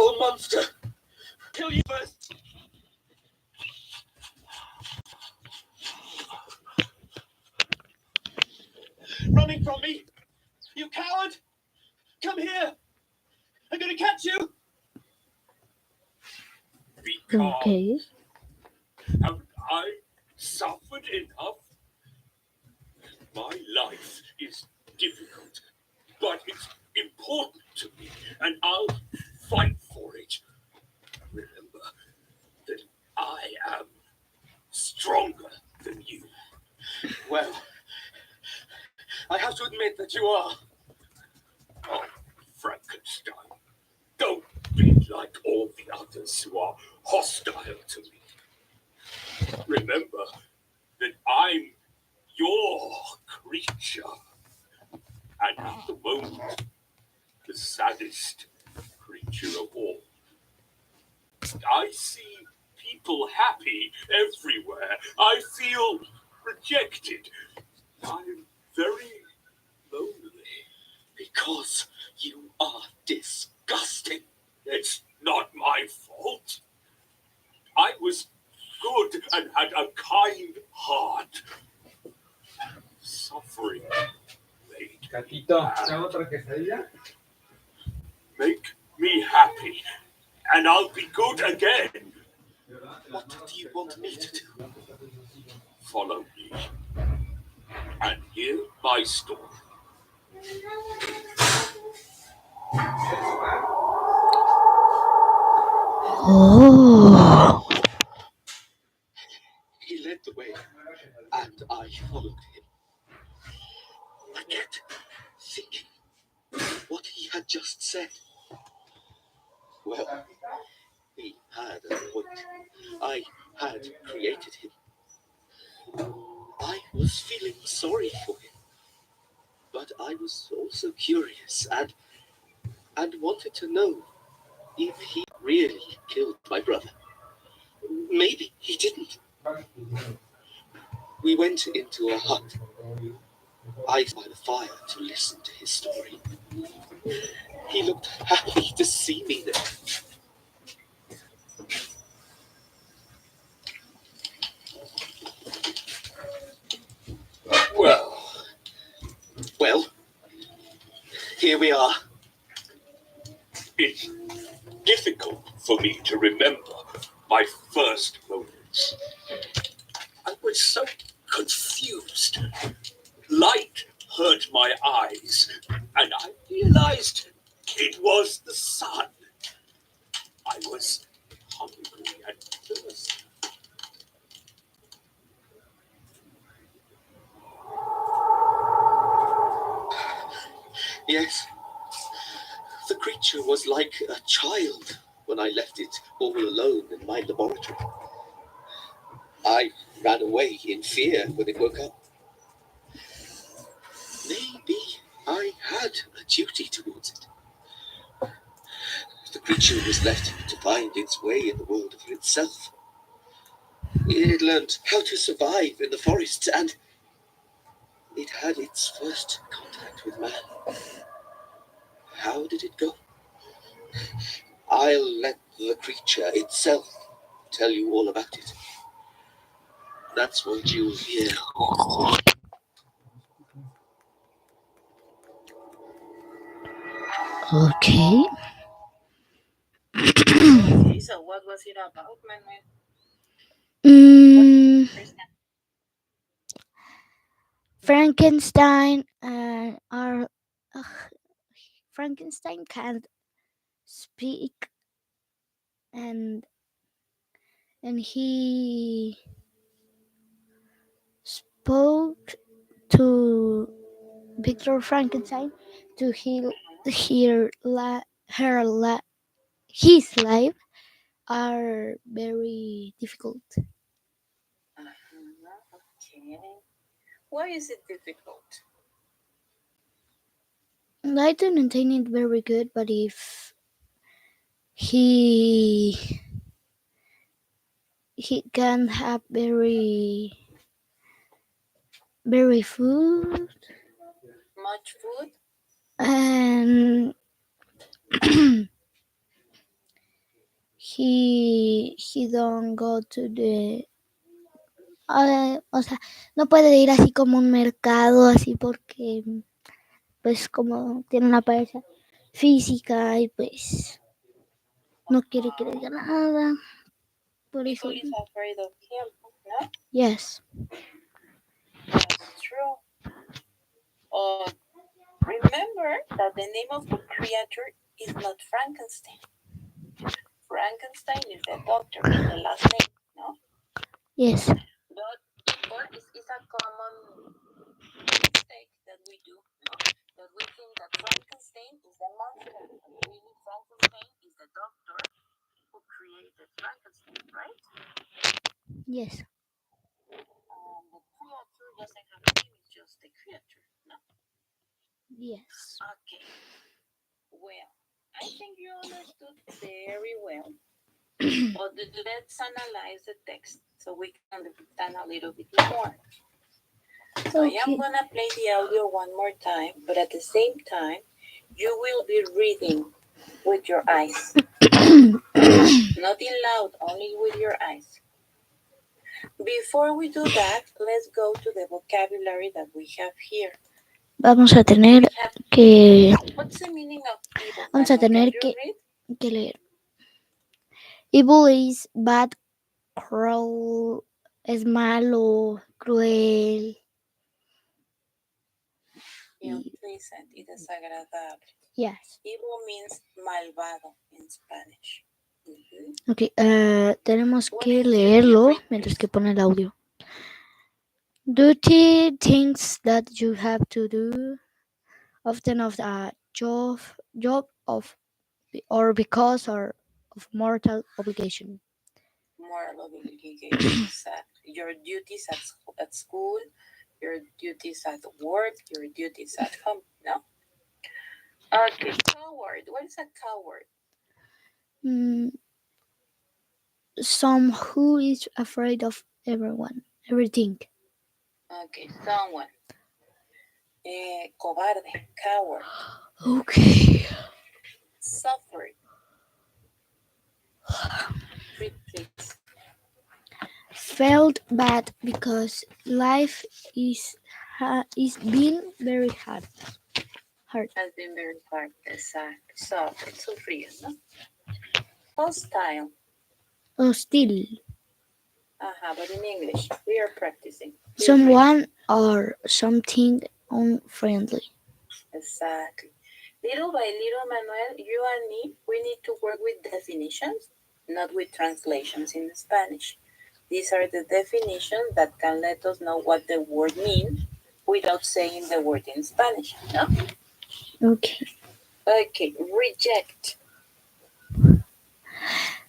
horrible monster. Kill you first. Running from me? You coward! Come here! I'm gonna catch you! Okay. Have I suffered enough? My life is difficult, but it's important to me, and I'll fight for it. Remember that I am stronger than you. Well, I have to admit that you are. Oh, Frankenstein, don't be like all the others who are hostile to me. Remember that I'm your creature, and at the moment, the saddest creature of all. I see people happy everywhere. I feel rejected. I'm very lonely because you are disgusting. It's not my fault. I was good and had a kind heart. Suffering made me bad. Make me happy, and I'll be good again. What do you want me to do? Follow me and hear my story. Oh. He led the way, and I followed him. I kept thinking what he had just said. Well, he had a point. I had created him. I was feeling sorry for him, but I was also curious and wanted to know if he really killed my brother. Maybe he didn't. We went into a hut. I sat by the fire to listen to his story. He looked happy to see me there. Well, here we are. It's difficult for me to remember my first moments. I was so confused. Light hurt my eyes, and I realized it was the sun. I was hungry and thirsty. Yes, the creature was like a child when I left it all alone in my laboratory. I ran away in fear when it woke up. Maybe I had a duty towards it. The creature was left to find its way in the world for itself. It learned how to survive in the forests, and it had its first contact with man. How did it go? I'll let the creature itself tell you all about it. That's what you'll hear. Okay. Okay, so what was it about, Manuel? Frankenstein Frankenstein can't speak, and he spoke to Victor Frankenstein to heal his life are very difficult. Okay. Why is it difficult? I don't maintain it very good, but if he can have very food Much food? and he don't go to the o sea, no puede ir así como a un mercado así porque pues como tiene una apariencia física y pues no quiere que le diga nada. Por eso, People is afraid of him. No, yes, that's true. Oh, remember that the name of the creature is not Frankenstein. Frankenstein is the doctor, is the last name. No, yes, but it's a common mistake that we do. No, that we think that Frankenstein is the monster, but really Frankenstein is the doctor who created Frankenstein, right? yes, The creature doesn't have a name; it's just the creature. No, yes. okay. Well, I think you understood very well. But let's analyze the text so we can understand a little bit more. So I am Okay. gonna play the audio one more time, but at the same time, you will be reading with your eyes. Not in loud, only with your eyes. Before we do that, let's go to the vocabulary that we have here. Vamos a We tener have que evil. What's the meaning of evil, vamos a Manuel? Can tener you read? que leer. Evil is bad, cruel, es malo, cruel. Unpleasant y desagradable. Yes. Evil means malvado in Spanish. Mhm. Ok, tenemos What que is duty? leerlo Read, mientras que please. pone el audio. Duty, things that you have to do, often of a job of or because or of mortal obligation. Moral obligation, exactly. Your duties at school, your duties at work, your duties at home. No? Okay, coward. What is a coward? Mm, some who is afraid of everything. Okay, someone. Cobarde, coward. Okay. Suffered. Read, please. Felt bad because life is been very hard. Has been very hard. Exactly. Suffered. Sufrir, no? Hostile. Hostile. But in English, we are practicing. Please read. Someone or something unfriendly. Exactly. Little by little, Manuel, you and me, we need to work with definitions, not with translations in Spanish. These are the definitions that can let us know what the word means without saying the word in Spanish. No? Okay. Okay, reject.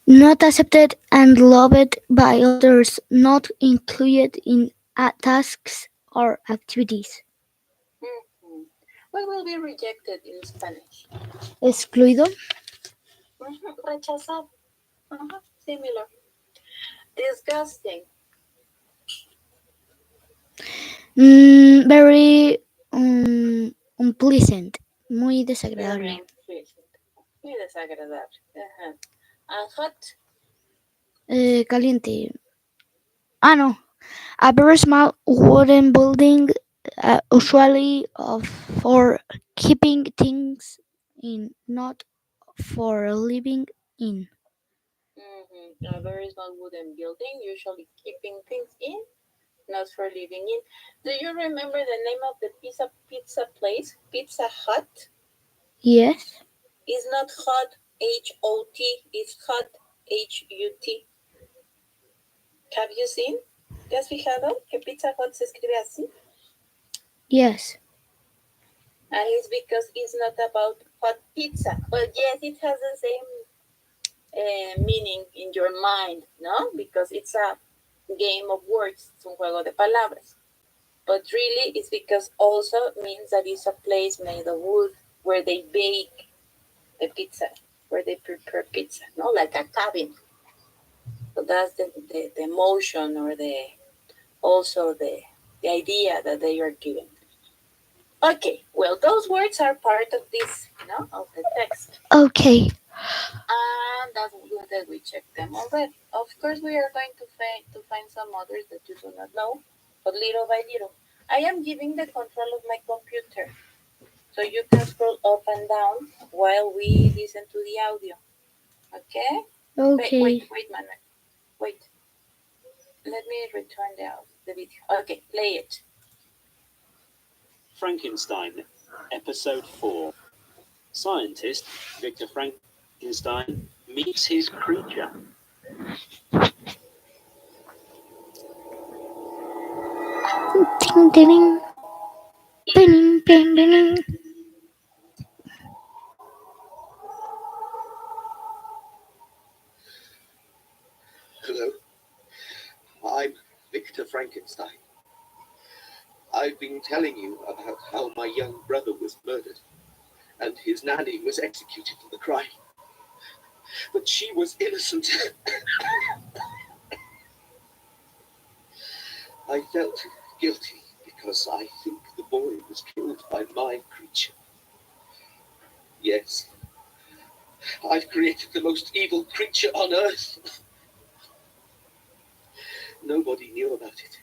Not accepted and loved by others, not included in tasks or activities. Mhm. What will be rejected in Spanish? Excluido. Rechazado. Similar. Disgusting. Very unpleasant. Muy Very desagradable. unpleasant. Muy desagradable. And hot. Caliente. Ah, no. A very small wooden building, usually for keeping things in, not for living in. A very small wooden building, usually keeping things in, not for living in. Do you remember the name of the pizza place? Pizza Hut? Yes. It's not hot Hot, it's hot Hut. Have you seen? ¿Te has fijado que Pizza Hut se escribe así? Yes. And it's because it's not about hot pizza. But yes, it has the same meaning in your mind, no? Because it's a game of words, es un juego de palabras. But really, it's because also means that it's a place made of wood where they bake the pizza, where they prepare pizza, no? Like a cabin. So that's the emotion or also the idea that they are giving. Okay, well, those words are part of this, of the text. Okay. And that's good that we checked them already. Of course, we are going to find some others that you do not know, but little by little. I am giving the control of my computer, so you can scroll up and down while we listen to the audio. Okay? Okay. Wait, Manuel. Wait. Let me return the video. Okay, play it. Frankenstein, Episode 4. Scientist Victor Frankenstein meets his creature. Ding, ding, ding, ding, ding. Hello, I'm Victor Frankenstein. I've been telling you about how my young brother was murdered and his nanny was executed for the crime. But she was innocent. I felt guilty because I think the boy was killed by my creature. Yes, I've created the most evil creature on earth. Nobody knew about it.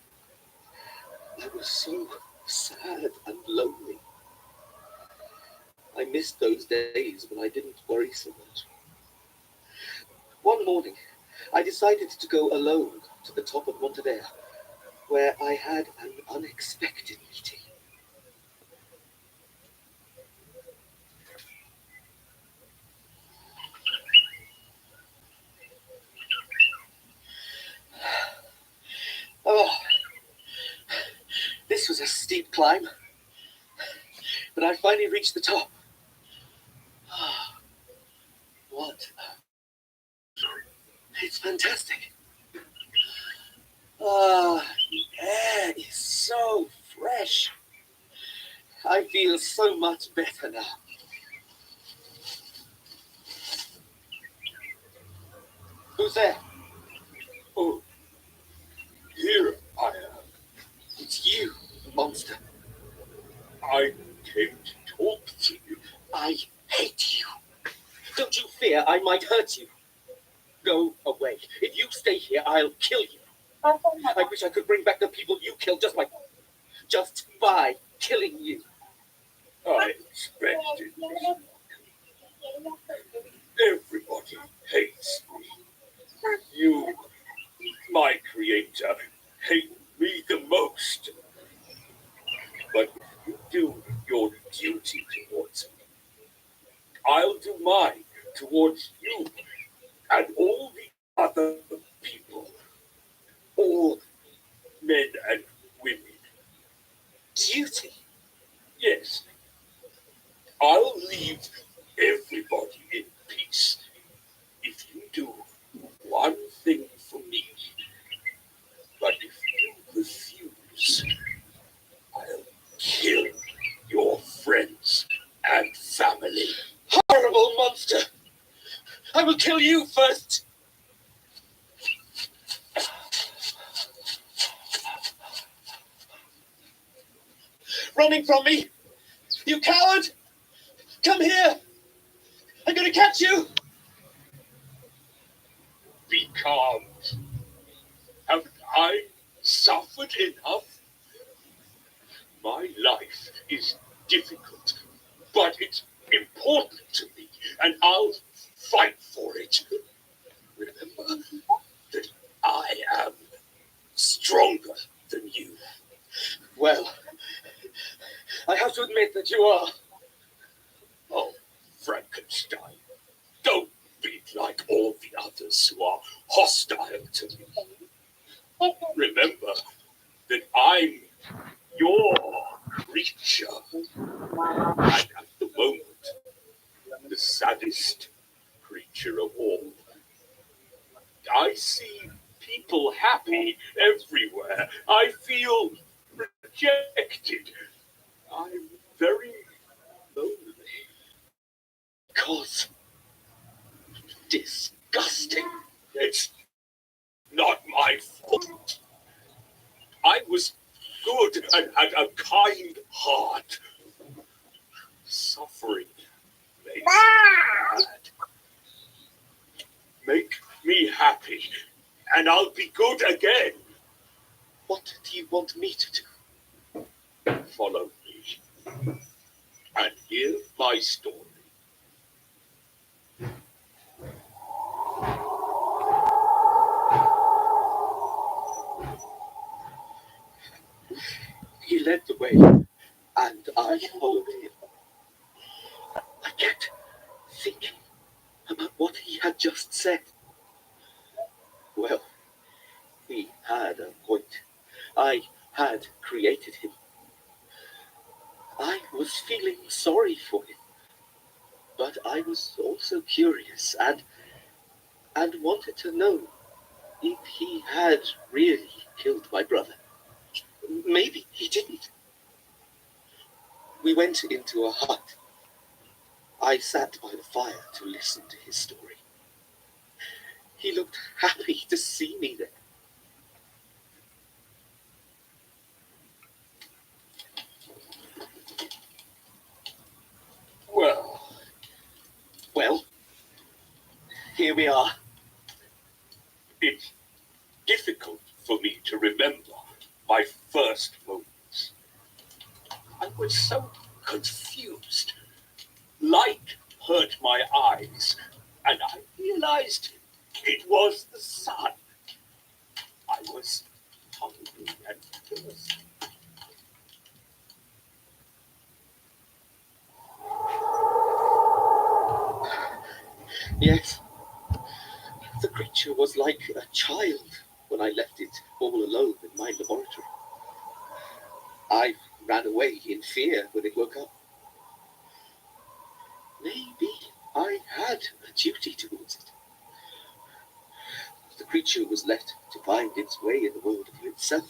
I was so sad and lonely. I missed those days when I didn't worry so much. One morning, I decided to go alone to the top of Monteverde, where I had an unexpected meeting. Oh, this was a steep climb, but I finally reached the top. What? It's fantastic. The air is so fresh. I feel so much better now. Who's there? Oh, here I am. It's you, monster. I came to talk to you. I hate you. Don't you fear I might hurt you? Go away. If you stay here, I'll kill you. I wish I could bring back the people you killed just by killing you. I expected this. Everybody hates me. You, my creator, hate me the most. But if you do your duty towards me, I'll do mine towards you and all the other people, all men and women. Duty? Yes. I'll leave everybody in peace if you do one thing for me. But if you refuse, I'll kill your friends and family. Horrible monster! I will kill you first! Running from me! You coward! Come here! I'm gonna catch you! Be calm. Haven't I suffered enough? My life is difficult, but it's important to me, and I'll fight for it. Remember that I am stronger than you. Well, I have to admit that you are. Oh, Frankenstein, don't be like all the others who are hostile to me. Remember that I'm your creature, and at the moment, the saddest creature of all. I see people happy everywhere. I feel rejected. I'm very lonely. Because disgusting. It's not my fault. I was good and had a kind heart. Suffering makes me mad. Make me happy, and I'll be good again. What do you want me to do? Follow me and hear my story. He led the way, and I followed him. I kept thinking about what he had just said. Well, he had a point. I had created him. I was feeling sorry for him, but I was also curious and wanted to know if he had really killed my brother. Maybe he didn't. We went into a hut. I sat by the fire to listen to his story. He looked happy to see me there. Well, here we are. It's difficult for me to remember my first moments. I was so confused. Light hurt my eyes, and I realized it was the sun. I was hungry and thirsty. Yes, the creature was like a child when I left it all alone in my laboratory. I ran away in fear when it woke up. Maybe I had a duty towards it. The creature was left to find its way in the world for itself.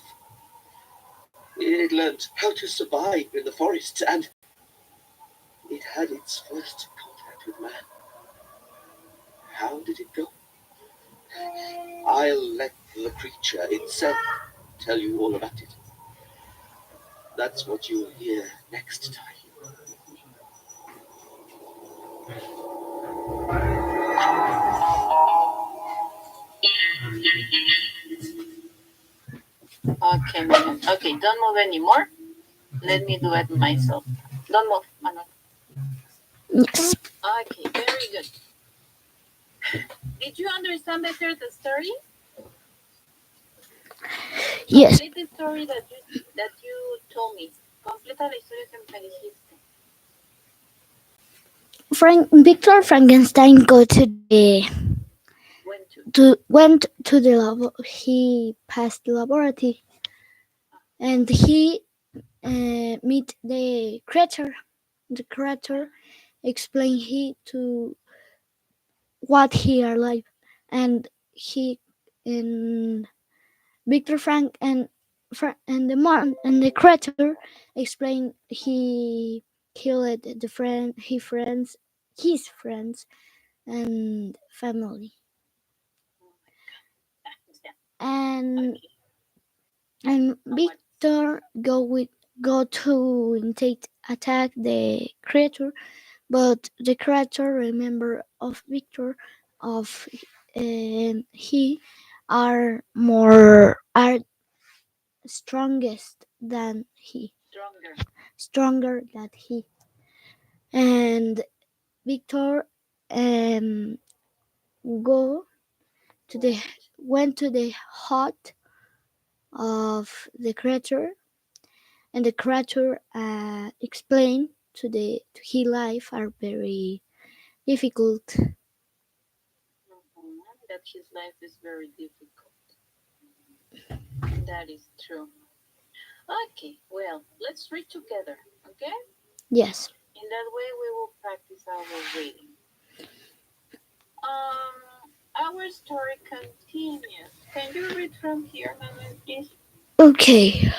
It learned how to survive in the forests, and it had its first contact with man. How did it go? I'll let the creature itself tell you all about it. That's what you'll hear next time. Okay, Megan. Okay, don't move anymore. Let me do it myself. Don't move, Manuel. Yes. Okay, very good. Did you understand better the story? Yes. Complete the story that you told me. Completa la historia que me dijiste. Victor Frankenstein go to the Went to. he passed the laboratory, and he meet the creator. The creator explained he to what he are like, and he and Victor Frank and the man and the creator explained he killed his friends and family, and Okay. and Victor go to attack the creature, but the creature remember of Victor of he are strongest than he stronger than he, and Victor um go to the went to the hut of the creature, and the creature explained to his life are very difficult. That his life is very difficult. That is true. Okay, well, let's read together, okay? Yes. In that way, we will practice our reading. Our story continues. Can you read from here, Manuel, please? Okay.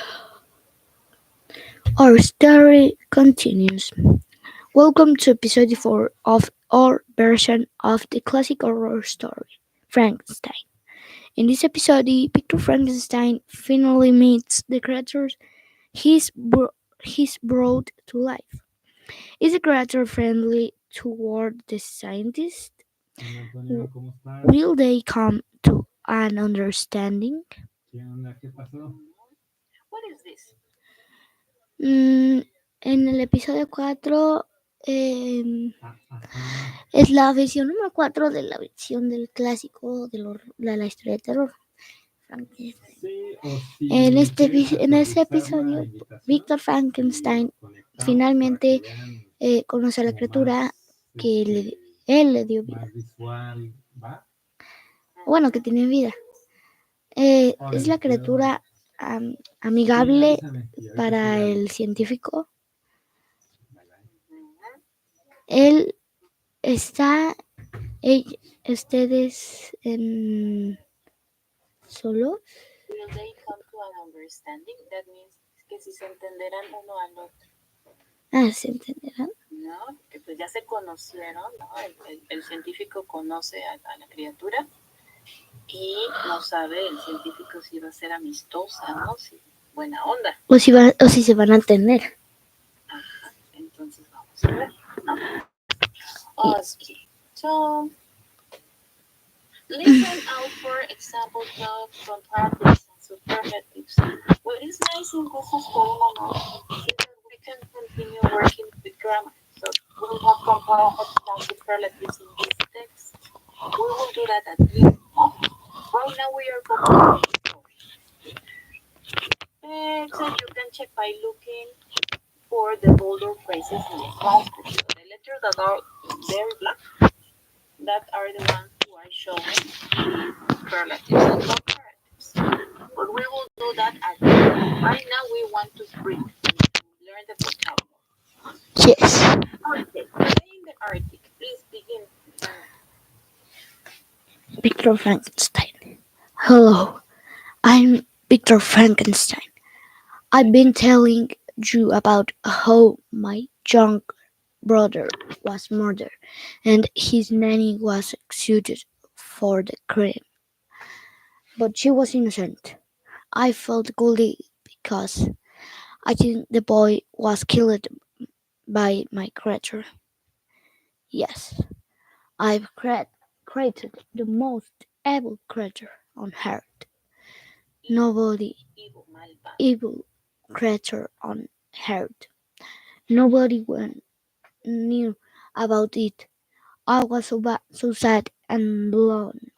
Our story continues. Welcome to episode 4 of our version of the classic horror story, Frankenstein. In this episode, Victor Frankenstein finally meets the creatures he's brought to life. Is the creature friendly toward the scientist? Will they come to an understanding? What is this? En el episodio 4 es la versión número 4 de la versión del clásico de la historia de terror. Frankenstein. En este episodio, Víctor Frankenstein finalmente conoce a la criatura que él le dio vida. Bueno, que tiene vida. Es la criatura amigable para el científico. Él está, ustedes solos. Will they come to an understanding? That means que si se entenderán uno al otro. ¿Se entenderán? ¿No? Que pues ya se conocieron, ¿no? El científico conoce a la criatura y no sabe el científico si va a ser amistosa, ¿no? Si buena onda. O si se van a entender. Ajá, entonces vamos a ver, ¿no? Okay. So, listen out for example talk, comparatives, and superlatives. What is nice in this experiment is that we can continue working with grammar. So, we have comparatives and superlatives in this text. We will do that at the end. Right now we are comparing. So you can check by looking for the bolder phrases in the transcript. So the letters that are very black, that are the ones who are showing superlatives and comparatives. But we will do that at the end. Right now we want to read and learn the vocabulary. Yes. Okay, playing the Arctic. Please begin. Victor Frankenstein. Hello, I'm Victor Frankenstein. I've been telling you about how my young brother was murdered and his nanny was executed for the crime. But she was innocent. I felt guilty because I think the boy was killed by my creature. Yes, I've created the most evil creature on earth. Nobody evil creature on earth. Nobody knew about it. I was so sad and lonely.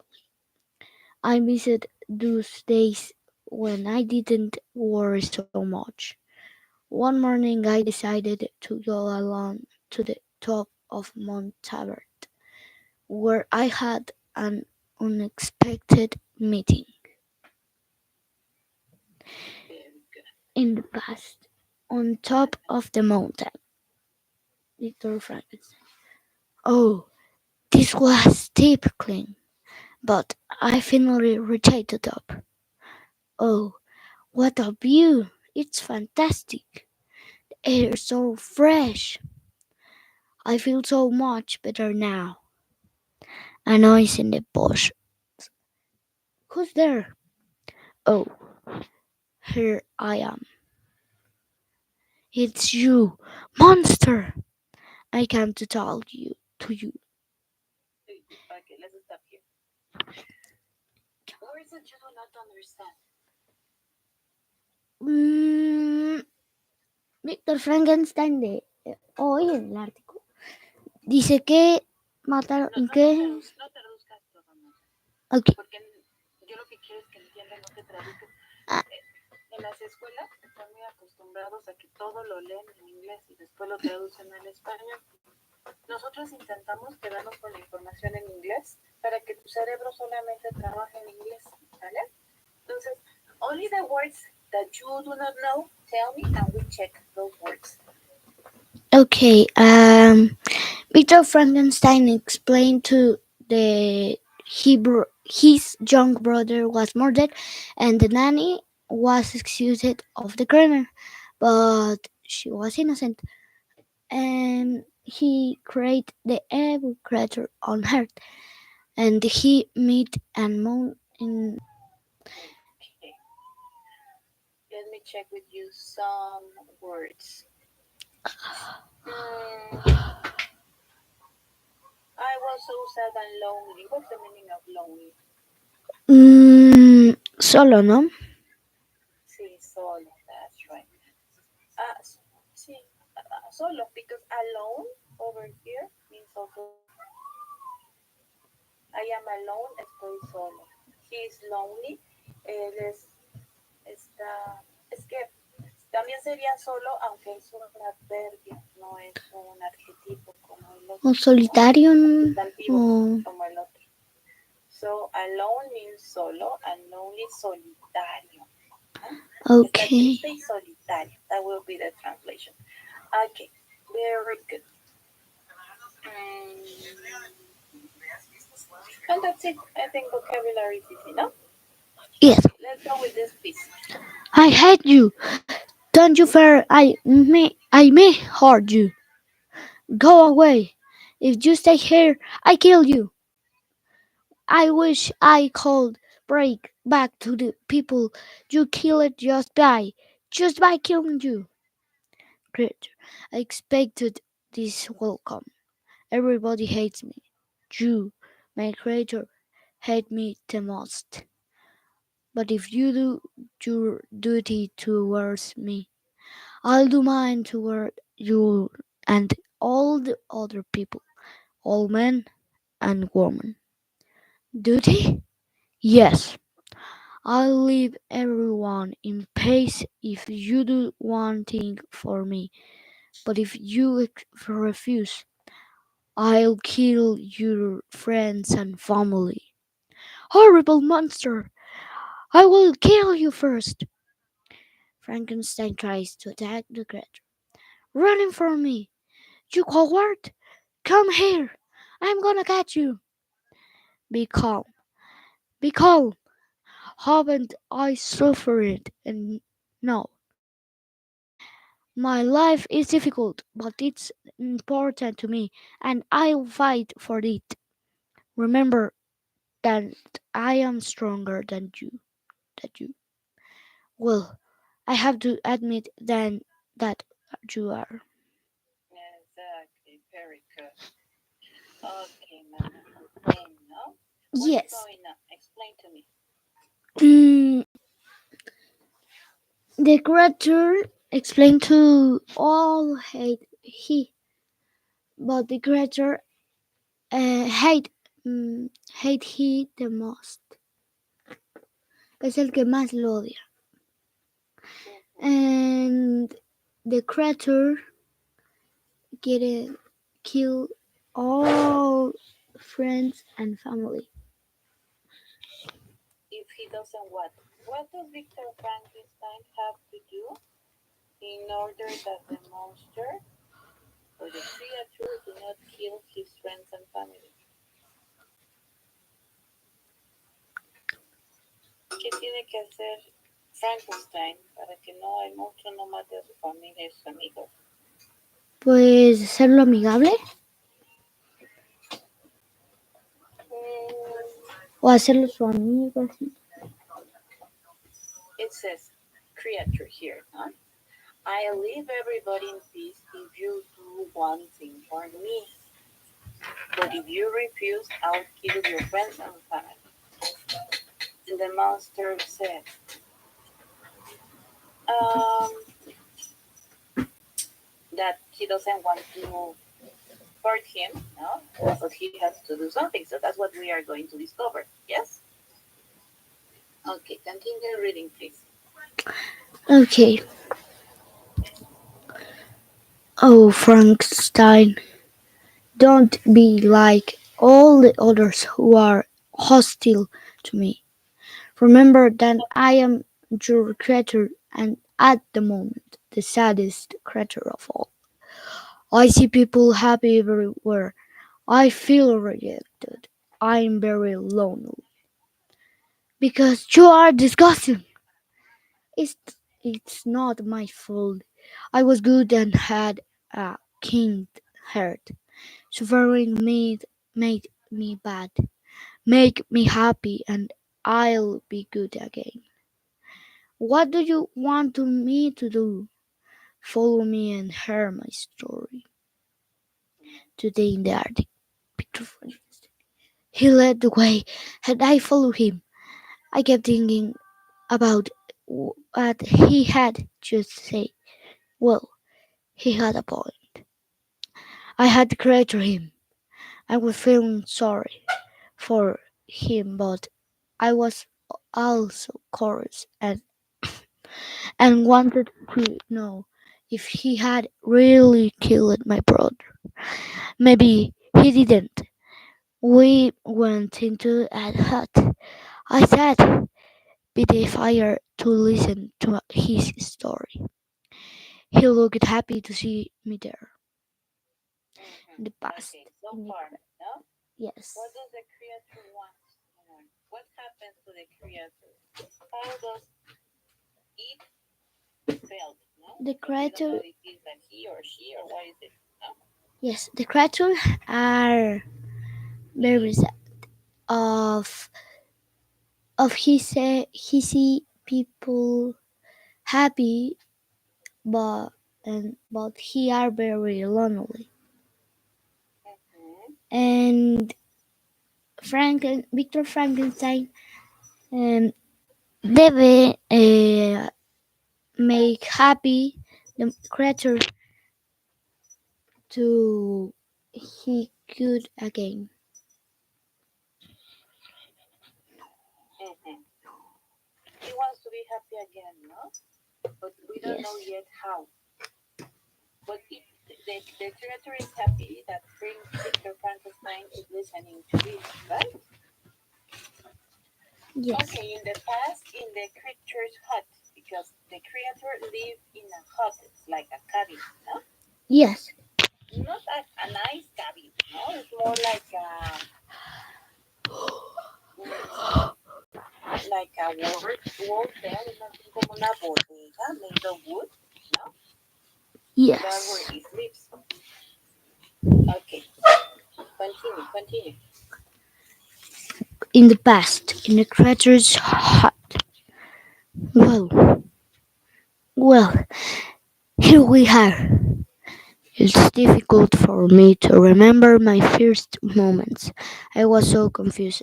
I missed those days when I didn't worry so much. One morning I decided to go alone to the top of Mount Tabert, where I had an unexpected meeting. In the past, on top of the mountain, Victor Frankenstein. Oh, this was steep climb, but I finally reached the top. Oh, what a view! It's fantastic. The air is so fresh. I feel so much better now. A noise in the bush. Who's there? Oh, here I am. It's you, monster! I came to tell you to you. Okay, let's stop here. Words that you do not understand. Víctor Frankenstein de hoy en el artículo dice que mataron No traduzcas todo, no. Okay. Porque yo lo que quiero es que entiendan, no que traduzcan. Ah. En las escuelas están muy acostumbrados a que todo lo leen en inglés y después lo traducen al español. Nosotros intentamos quedarnos con la información en inglés para que tu cerebro solamente trabaje en inglés, ¿vale? Entonces, only the words that you do not know, tell me and we check those words. Okay. Victor Frankenstein explained to the his young brother was murdered and the nanny was accused of the crime, but she was innocent. And he created the evil creature on earth, and he made and moon in. Okay. Let me check with you some words. I was so sad and lonely. What's the meaning of lonely? Solo, ¿no? Sí, solo. That's right. Sí, solo because alone over here means also I am alone, estoy solo. He is lonely. Él está, es que también sería solo, aunque es un adverbio, no es un adjetivo como el O otro, ¿no? solitario. Sustantivo O... como el otro. So, alone means solo and lonely solitario. ¿No? Está Okay. triste y solitario. That will be the translation. Okay, very good. And that's it. I think vocabulary is easy, no? Yes. Okay, let's go with this piece. I hate you. Don't you fear I may hurt you. Go away. If you stay here, I kill you. I wish I could break back to the people you killed just by killing you. Great. I expected this welcome. Everybody hates me. You, my creator, hate me the most. But if you do your duty towards me, I'll do mine toward you and all the other people, all men and women. Duty? Yes. I'll leave everyone in peace if you do one thing for me. But if you refuse, I'll kill your friends and family. Horrible monster! I will kill you first! Frankenstein tries to attack the creature. Running from me! You coward! Come here! I'm gonna catch you! Be calm. Be calm. Haven't I suffered? And no. My life is difficult, but it's important to me, and I'll fight for it. Remember that I am stronger than you. That you. Well, I have to admit then that you are. Exactly, very good. Okay, Mama. Then, no? What's Yes. going on? Explain to me. Mm, the creature explained to all but the creature hate he the most. Es el que más lo odia. And the creature quiere kill all friends and family. If he doesn't what does Victor Frankenstein have to do in order that the monster or the creature do not kill his friends and family? ¿Qué tiene que hacer Frankenstein para que no el monstruo no mate a su familia y sus amigos? Pues hacerlo amigable o hacerlo su amigo. Así. It says creature here, huh? I'll leave everybody in peace if you do one thing for me. But if you refuse, I'll kill your friends and family. And the monster said, um, that he doesn't want to hurt him, no? But he has to do something. So that's what we are going to discover. Yes? Okay, continue reading, please. Okay. Oh, Frankenstein, don't be like all the others who are hostile to me. Remember that I am your creator and at the moment the saddest creature of all. I see people happy everywhere. I feel rejected. I'm very lonely. Because you are disgusting. It's, it's not my fault. I was good and had a kind heart. Suffering made me bad. Make me happy and I'll be good again. What do you want me to do? Follow me and hear my story today in the Arctic. to Frankenstein. He led the way, and I followed him. I kept thinking about what he had just said. Well, he had a point. I had created him. I was feeling sorry for him, but I was also curious and wanted to know if he had really killed my brother. Maybe he didn't. We went into a hut. I sat by the fire to listen to his story. He looked happy to see me there in the past. Okay, so In the far, no? yes. What does the creator want? What happens to the creator? How does it felt? No? The Because we don't creature, know if it's a he or she or what is it? No? yes, the creatures are very sad of he see people happy, but but he are very lonely. Mm-hmm. And Victor Frankenstein um, debe make happy the creature to he could again. Mm-hmm. He wants to be happy again, no? But we don't Yes. know yet how. But the creator is happy that Victor Frankenstein is listening to this, right? Yes. Okay, in the past, in the creature's hut, because the creator lived in a hut, it's like a cabin, no? Yes. Not a nice cabin, no? It's more like a work there, es más bien como una bodega made of wood, no? That's where Yes. he sleeps. Okay, continue. In the past, in the creature's hut. Well, well, here we are. It's difficult for me to remember my first moments. I was so confused.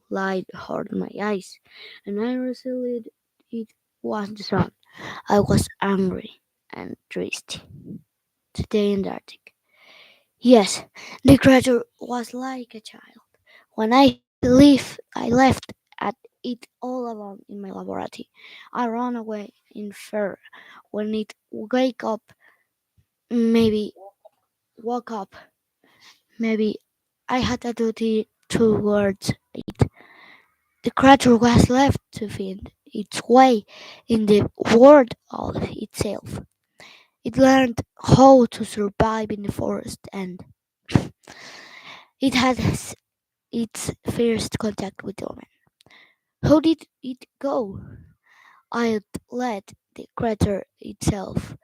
Light hurt my eyes, and I realized it was the sun. I was angry and triste. Today in the Arctic. Yes, the creature was like a child. When I left at it all alone in my laboratory. I ran away in fear. When it maybe woke up, maybe I had a duty towards it. The creature was left to find its way in the world of itself. It learned how to survive in the forest and it had its first contact with women. How did it go? I'd let the creature itself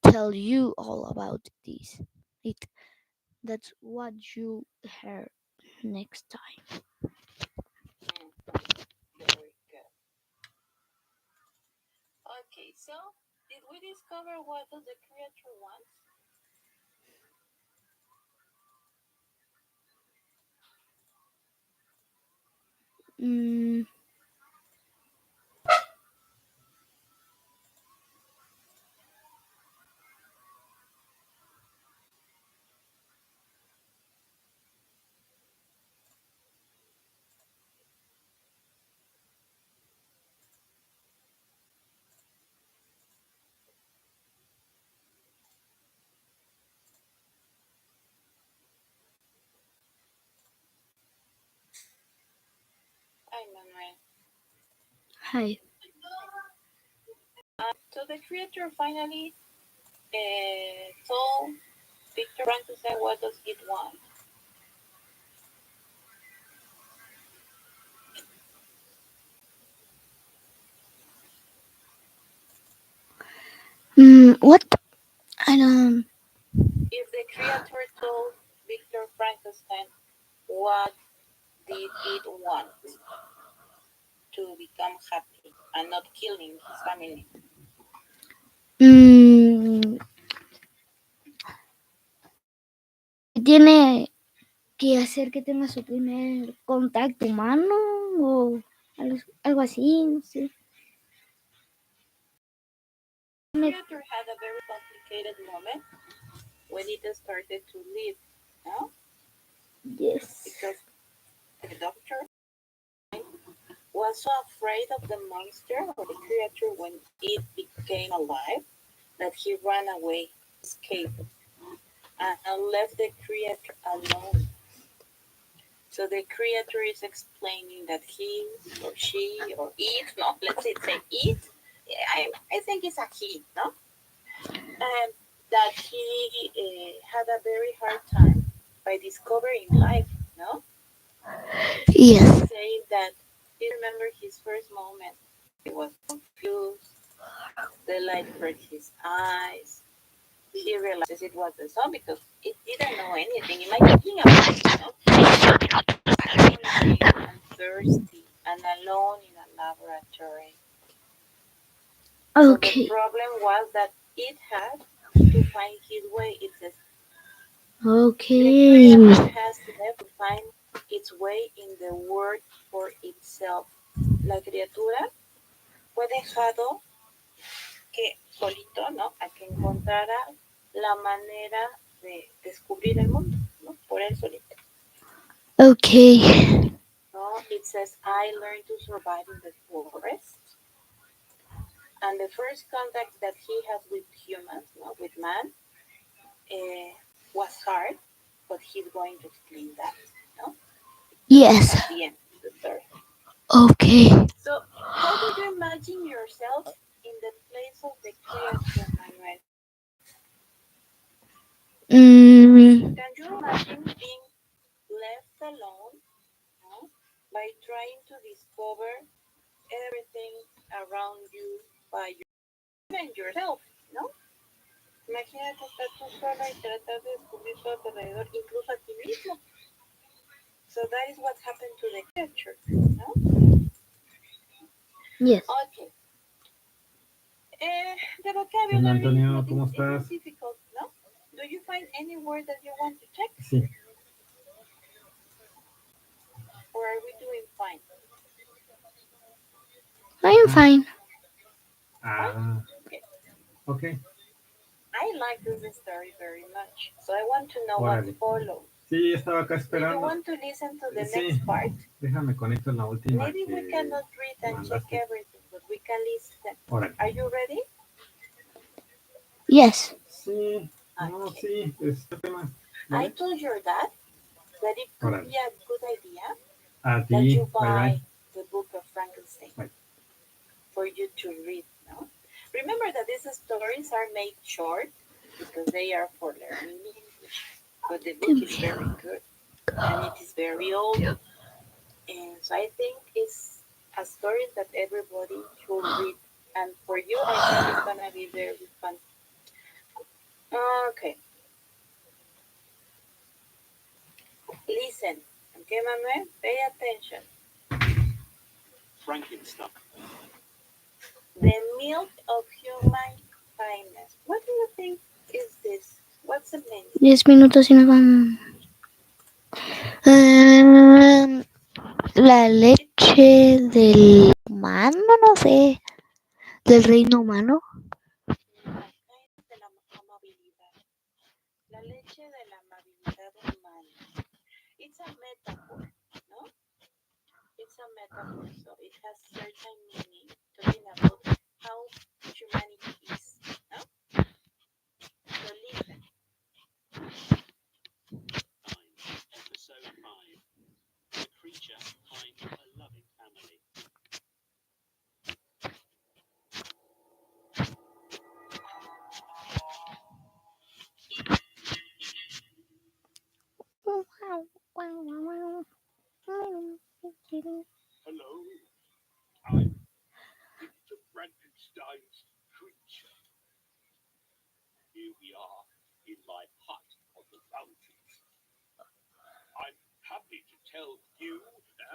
tell you all about this. It that's what you hear next time. Very good. Okay, so did we discover what does the creature want? Mm, Hi, Manuel. hi. So the creature finally told Victor Frankenstein what does it want. What? I don't. If the creator told Victor Frankenstein what did it want to become happy and not killing his family. Mm, que tiene que hacer que tenga su primer contacto humano o algo así, no sé. Creator had a very complicated moment when it started to live, no? Yes. Because the doctor was so afraid of the monster or the creature when it became alive that he ran away, escaped, and left the creature alone. So the creator is explaining that he or she or it, no, let's say it. I think it's a he, no? And that he had a very hard time by discovering life, no? Yes. Saying that he remembered his first moment. He was confused. The light hurt his eyes. He realizes it was the sun because it didn't know anything. Imagine a baby, no? Hungry and thirsty and alone in a laboratory. So the Okay. problem was that it had to find his way. It says the Okay. creature has never find its way in the world for itself. La criatura fue dejado que solito, ¿no? A que encontrara la manera de descubrir el mundo, ¿no? Por él solito. Okay. No, it says I learned to survive in the forest, and the first contact that he has with humans, no, with man, was hard, but he's going to explain that, no? Yes. At the end, the story. Okay. So, how do you imagine yourself in the place of the creature, Manuel? Can you imagine being left alone, no, by trying to discover everything around you by even yourself, no? Imagínate estar tú sola y tratar de descubrir todo a tu alrededor, incluso a ti mismo. So that is what happened to the creature, no? Yes. Okay. The vocabulary Antonio, ¿cómo estás? is difficult, no? Do you find any word that you want to check? Sí. Or are we doing fine? I'm fine. Ah, Okay. ok. I like this story very much, so I want to know Órale. what follows. Sí, estaba acá Do you esperando. want to listen to the Sí, next part? déjame conecto en la última Maybe we que cannot read and check mandaste. everything, but we can listen. Órale. Are you ready? Yes. Sí, no, Okay. sí, es el tema. I ¿Vale? told your dad that it could Órale. be a good idea A that ti, you bye buy bye. the book of Frankenstein Bye. for you to read. No? Remember that these stories are made short because they are for learning English. But the book is very good and it is very old. And so I think it's a story that everybody should read. And for you, I think it's going to be very fun. Okay. Listen. Okay, Manuel? Pay attention. Frankenstein. The milk of human kindness. What do you think is this? What's the meaning? 10 minutos y nos vamos. La leche del humano, no sé. Del reino humano. La kindness de la amabilidad. La leche de la amabilidad humana. It's a metaphor, no? It's a metaphor, so it has certain meaning, talking about how humanity is, no? So listen. Episode 5. The creature finds a loving family. Hello, I'm Victor Frankenstein's creature. Here we are in my hut on the mountains. I'm happy to tell you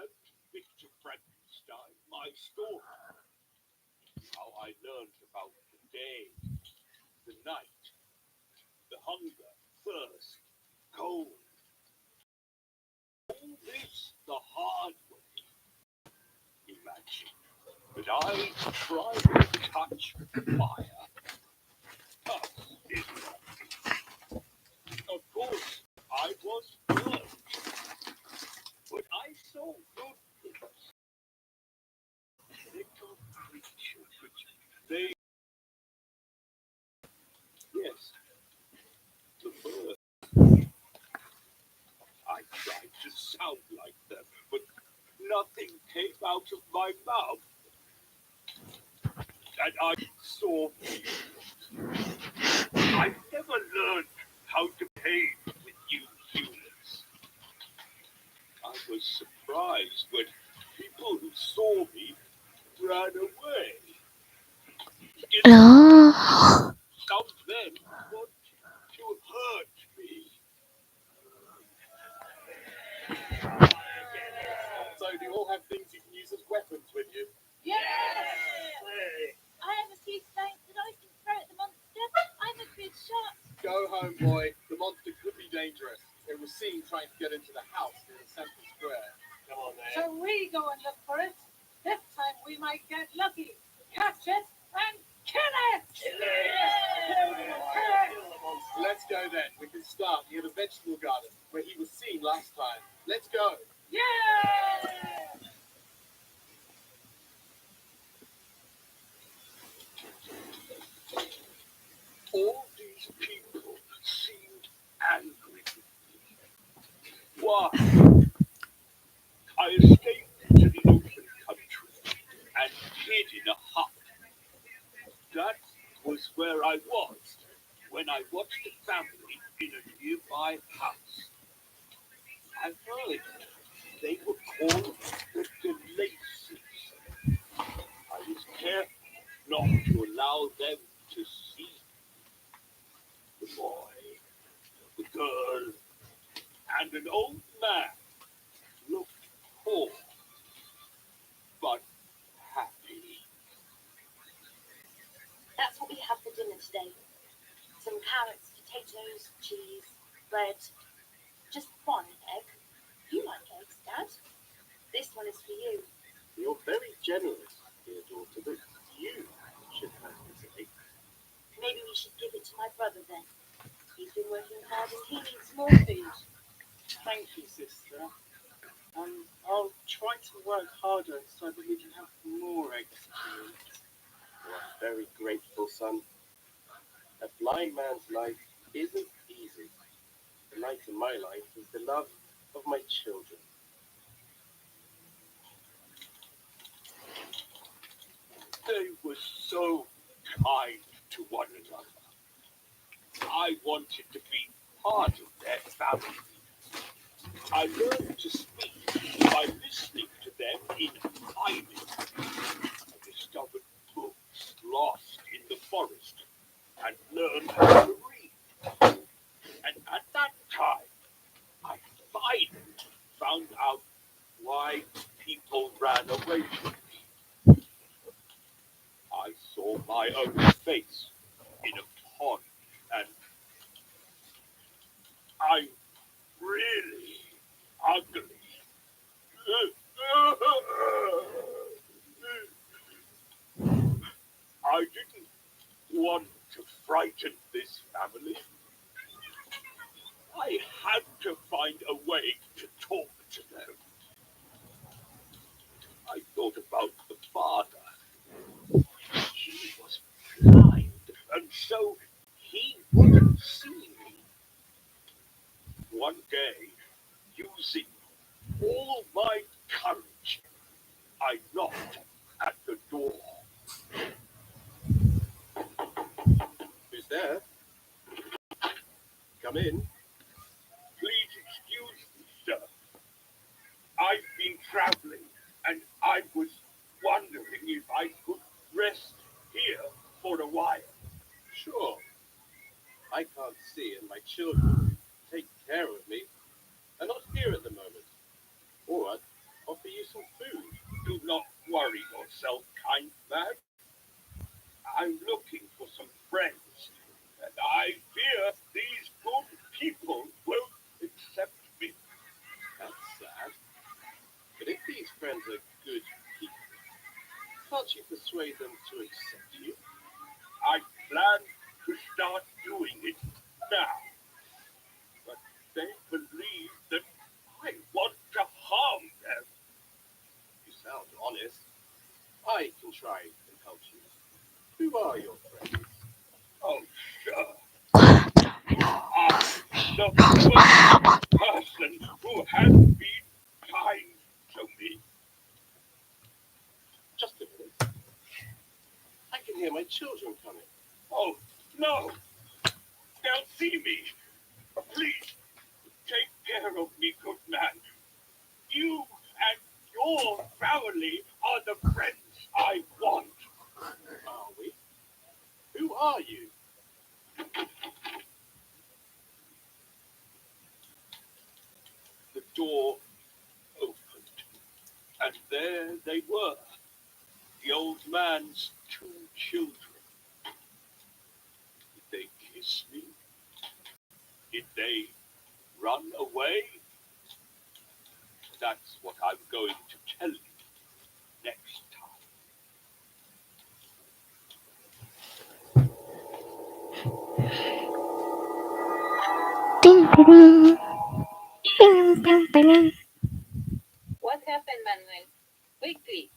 and Victor Frankenstein my story. How I learned about the day, the night, the hunger, thirst, cold, Would I try to touch fire? Tough, isn't it? Of course, I was burned. But I saw good things. Little creatures which they... Yes, the birds. I tried to sound like them, but nothing came out of my mouth. And I saw humans. I never learned how to behave with you humans. I was surprised when people who saw me ran away. Oh. Some of them wanted to hurt me. So do you all have things you can use as weapons with you? Yes! I have a few stones that I can throw at the monster. I'm a good shot. Go home, boy. The monster could be dangerous. It was seen trying to get into the house near the central square. Come on, man. So we go and look for it. This time we might get lucky. Catch it and kill it! Let's go then. We can start near the vegetable garden where he was seen last time. Let's go. Yeah! All these people seemed angry with me. Why? I escaped to the open country and hid in a hut. That was where I was when I watched a family in a nearby house. I heard they were called the Delaces. I was careful not to allow them to see the boy, the girl, and an old man looked poor but happy. That's what we have for dinner today. Some carrots, potatoes, cheese, bread. Just one egg. You like eggs, Dad? This one is for you. You're very generous, dear daughter, but you should have this egg. Maybe we should give it to my brother then. He's been working hard and he needs more food. Thank you, sister. I'll try to work harder so that we can have more eggs to eat. Oh, I'm very grateful, son. A blind man's life isn't easy. The light in my life is the love of my children. They were so kind to one another. I wanted to be part of their family. I learned to speak by listening to them in hiding. I discovered books lost in the forest and learned how to read. And at that time, I finally found out why people ran away from me. I saw my own face in a pond, and I'm really ugly. I didn't want to frighten this family. I had to find a way to talk to them. I thought about the father. He was blind, and so he wouldn't see me. One day, using all my courage, I knocked at the door. Who's there? Come in. Please excuse me, sir. I've been traveling, and I was wondering if I could rest here for a while. Sure. I can't see, and my children who take care of me are not here at the moment. Or I'd offer you some food. Do not worry yourself, kind man. I'm looking for some friends, and I fear these good people won't accept me. That's sad. But if these friends are good people, can't you persuade them to accept you? I plan to start doing it now. But they believe that I want to harm them. You sound honest. I can try and help you. Who are your friends? Oh, sure. Cuatro. I'm the first person who has been kind to me. Just a minute. I can hear my children coming. Oh, no. They'll see me. Please, take care of me, good man. You and your family are the friends I want. Are we? Who are you? The door opened, and there they were, the old man's two children. Did they kiss me? Did they run away? That's what I'm going to tell you next time. Ding, ding, ding, ding, ding. What happened, Manuel? Quickly.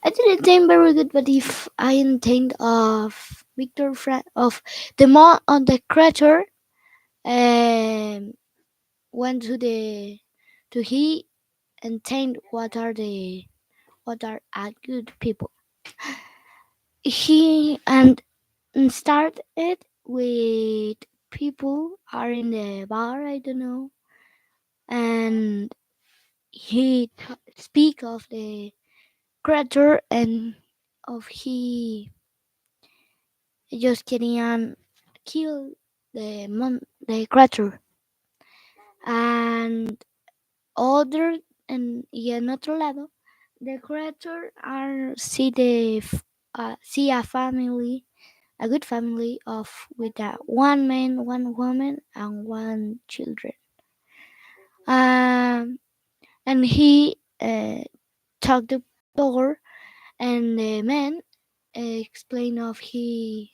I didn't think very good, but if I intend of of the on the creature, um, went to he and think what are a good people. He and start it with people are in the bar, I don't know, and he speak of the creature and of he just querían kill the creature and other y en otro lado the creature are see a good family of with one man, one woman, and one children. Um, and he talked the door, and the man explained of the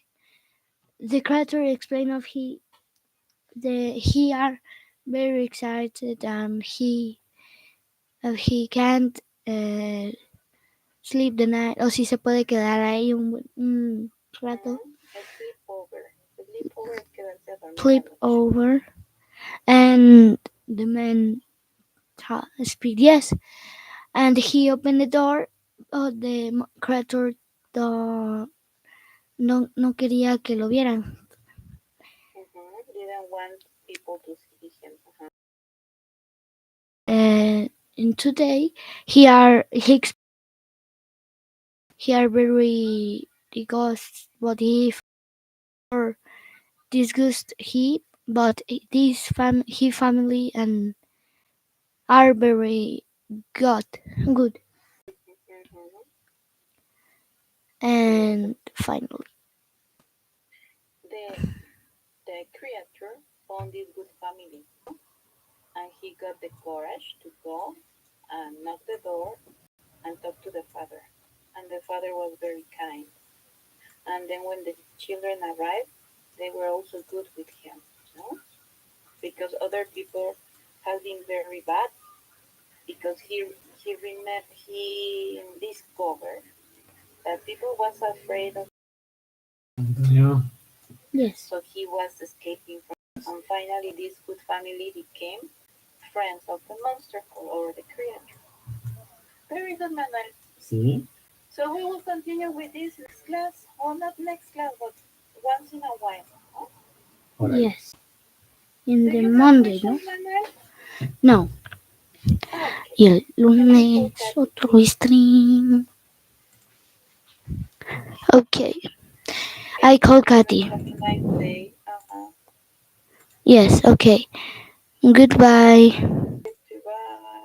creator explained he are very excited and he can't sleep the night o si se puede quedar ahí un rato. A sleepover. A sleepover es quedarse a dormir la Sleep noche. over, and the man speak yes, and he opened the door. Oh, the creator no quería que lo vieran. Didn't want people to see him. And today he are very disgust what he or disgust he, but he family and are very good. And finally, The creature found this good family, and he got the courage to go and knock the door and talk to the father. And the father was very kind. And then when the children arrived, they were also good with him, no? Because other people have been very bad because he discovered that people was afraid of, Antonio, yes. so he was escaping from. And finally, this good family became friends of the monster or the creature. Very good, Manuel. sí. So we will continue with this next class, or not next class, but once in a while. No? Órale. Yes. In Do the you have Monday, ¿no? questions, Manuel? No. Okay. Y el lunes otro stream. Okay. I call Katy. Have a nice day. Yes, okay. Goodbye.